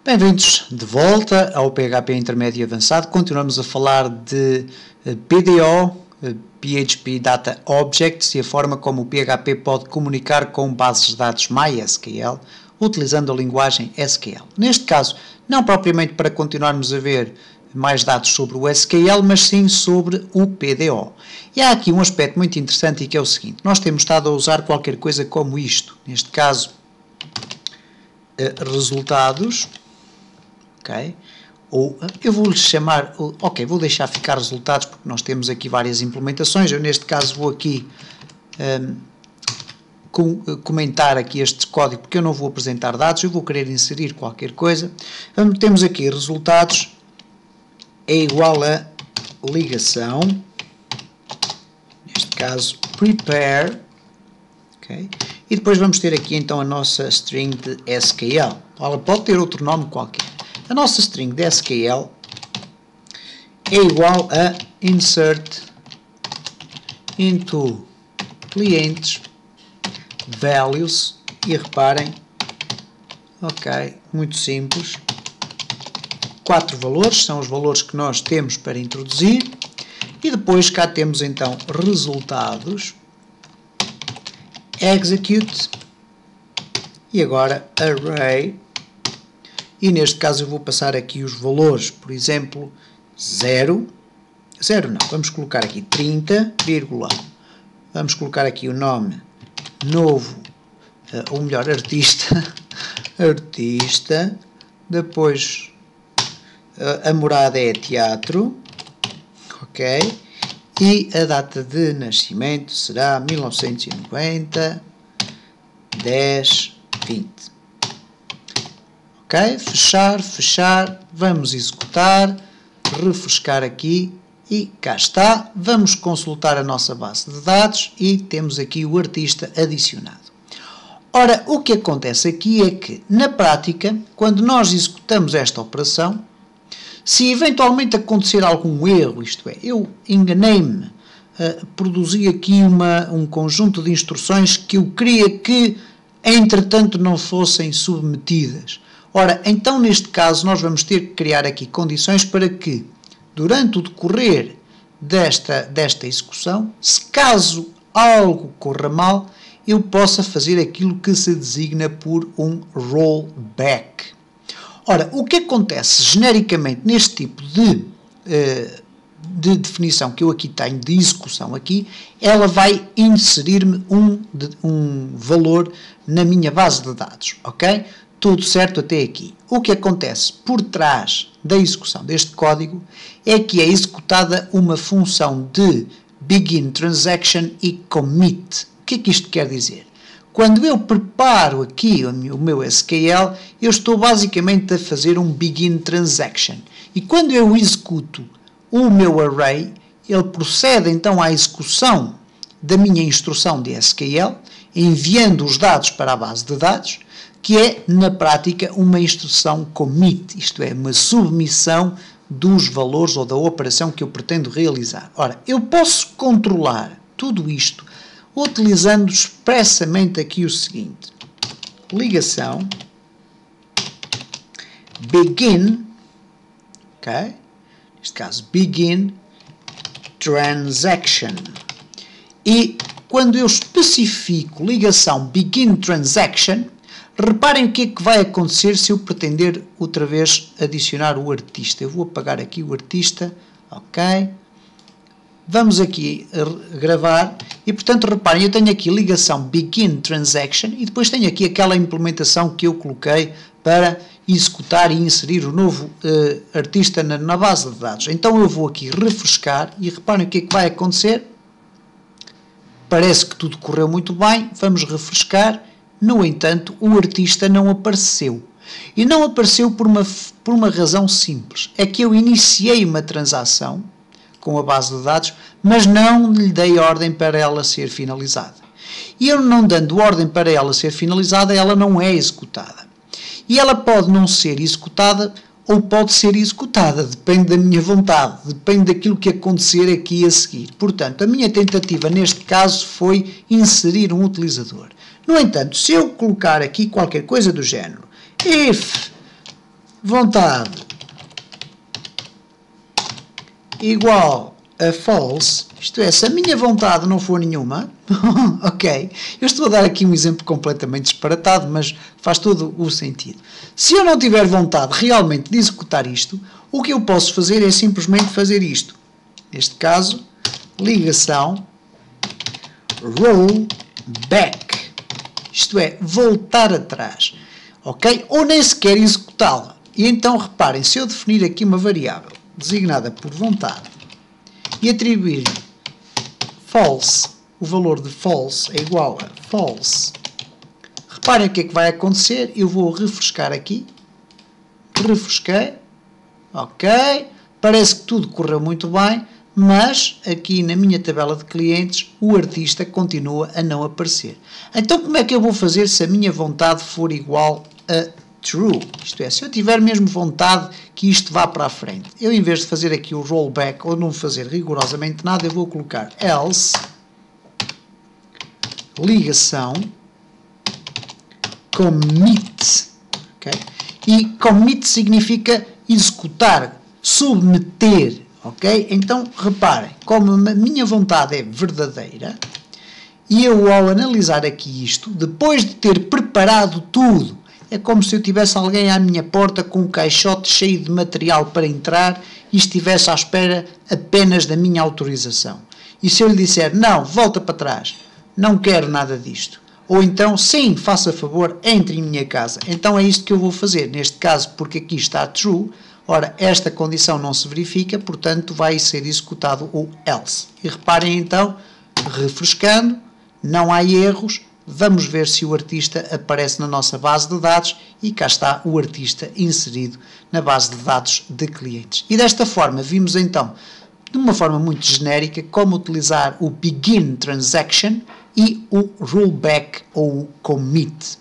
Bem-vindos de volta ao PHP Intermédio e Avançado. Continuamos a falar de PDO, PHP Data Objects, e a forma como o PHP pode comunicar com bases de dados MySQL, utilizando a linguagem SQL. Neste caso, não propriamente para continuarmos a ver mais dados sobre o SQL, mas sim sobre o PDO. E há aqui um aspecto muito interessante, e que é o seguinte: nós temos estado a usar qualquer coisa como isto, neste caso, resultados. Okay. Ou eu vou-lhe chamar, vou deixar ficar resultados, porque nós temos aqui várias implementações. Eu neste caso vou aqui comentar aqui este código, porque eu não vou apresentar dados, eu vou querer inserir qualquer coisa. Temos aqui resultados é igual a ligação, neste caso prepare, okay. E depois vamos ter aqui então a nossa string de SQL. Ela pode ter outro nome qualquer. A nossa string de SQL é igual a insert into clientes values, e reparem, ok, muito simples, 4 valores, são os valores que nós temos para introduzir, e depois cá temos então resultados, execute, e agora array. E neste caso eu vou passar aqui os valores, por exemplo, 0 não, vamos colocar aqui 30, vamos colocar aqui o nome novo, ou melhor, artista, depois a morada é teatro, ok, e a data de nascimento será 1990, 10/20. Ok, fechar, vamos executar, refrescar aqui e cá está. Vamos consultar a nossa base de dados e temos aqui o artista adicionado. Ora, o que acontece aqui é que, na prática, quando nós executamos esta operação, se eventualmente acontecer algum erro, isto é, eu enganei-me, produzi aqui um conjunto de instruções que eu queria que, entretanto, não fossem submetidas. Ora, então neste caso nós vamos ter que criar aqui condições para que, durante o decorrer desta execução, se caso algo corra mal, eu possa fazer aquilo que se designa por um rollback. Ora, o que acontece genericamente neste tipo de definição que eu aqui tenho, de execução aqui, ela vai inserir-me um valor na minha base de dados, ok? Tudo certo até aqui. O que acontece por trás da execução deste código é que é executada uma função de begin transaction e commit. O que é que isto quer dizer? Quando eu preparo aqui o meu SQL, eu estou basicamente a fazer um begin transaction. E quando eu executo o meu array, ele procede então à execução da minha instrução de SQL, enviando os dados para a base de dados, que é, na prática, uma instrução commit, isto é, uma submissão dos valores ou da operação que eu pretendo realizar. Ora, eu posso controlar tudo isto utilizando expressamente aqui o seguinte: ligação begin, ok? Neste caso, begin transaction. E quando eu especifico ligação begin transaction, reparem o que é que vai acontecer se eu pretender outra vez adicionar o artista. Eu vou apagar aqui o artista, ok? Vamos aqui gravar e, portanto, reparem, eu tenho aqui ligação begin transaction e depois tenho aqui aquela implementação que eu coloquei para executar e inserir o novo artista na base de dados. Então eu vou aqui refrescar e reparem o que é que vai acontecer. Parece que tudo correu muito bem, vamos refrescar. No entanto, o artista não apareceu. E não apareceu por uma razão simples. É que eu iniciei uma transação com a base de dados, mas não lhe dei ordem para ela ser finalizada. E eu não dando ordem para ela ser finalizada, ela não é executada. E ela pode não ser executada ou pode ser executada, depende da minha vontade, depende daquilo que acontecer aqui a seguir. Portanto, a minha tentativa neste caso foi inserir um utilizador. No entanto, se eu colocar aqui qualquer coisa do género, if vontade igual a false, isto é, se a minha vontade não for nenhuma, ok, eu estou a dar aqui um exemplo completamente disparatado, mas faz todo o sentido. Se eu não tiver vontade realmente de executar isto, o que eu posso fazer é simplesmente fazer isto. Neste caso, ligação rollback, isto é, voltar atrás, ok? Ou nem sequer executá-la. E então, reparem, se eu definir aqui uma variável designada por vontade e atribuir false, o valor de false é igual a false, reparem o que é que vai acontecer. Eu vou refrescar aqui, refresquei, ok, parece que tudo correu muito bem, mas aqui na minha tabela de clientes o artista continua a não aparecer. Então como é que eu vou fazer se a minha vontade for igual a true? Isto é, se eu tiver mesmo vontade que isto vá para a frente, eu em vez de fazer aqui o rollback ou não fazer rigorosamente nada, eu vou colocar else, ligação, commit, ok? E commit significa executar, submeter, ok? Então, reparem, como a minha vontade é verdadeira, e eu ao analisar aqui isto, depois de ter preparado tudo, é como se eu tivesse alguém à minha porta com um caixote cheio de material para entrar e estivesse à espera apenas da minha autorização. E se eu lhe disser, não, volta para trás, não quero nada disto, ou então, sim, faça favor, entre em minha casa, então é isto que eu vou fazer. Neste caso, porque aqui está true, ora, esta condição não se verifica, portanto, vai ser executado o else. E reparem então, refrescando, não há erros, vamos ver se o artista aparece na nossa base de dados e cá está o artista inserido na base de dados de clientes. E desta forma vimos então, de uma forma muito genérica, como utilizar o begin transaction e o rollback ou commit.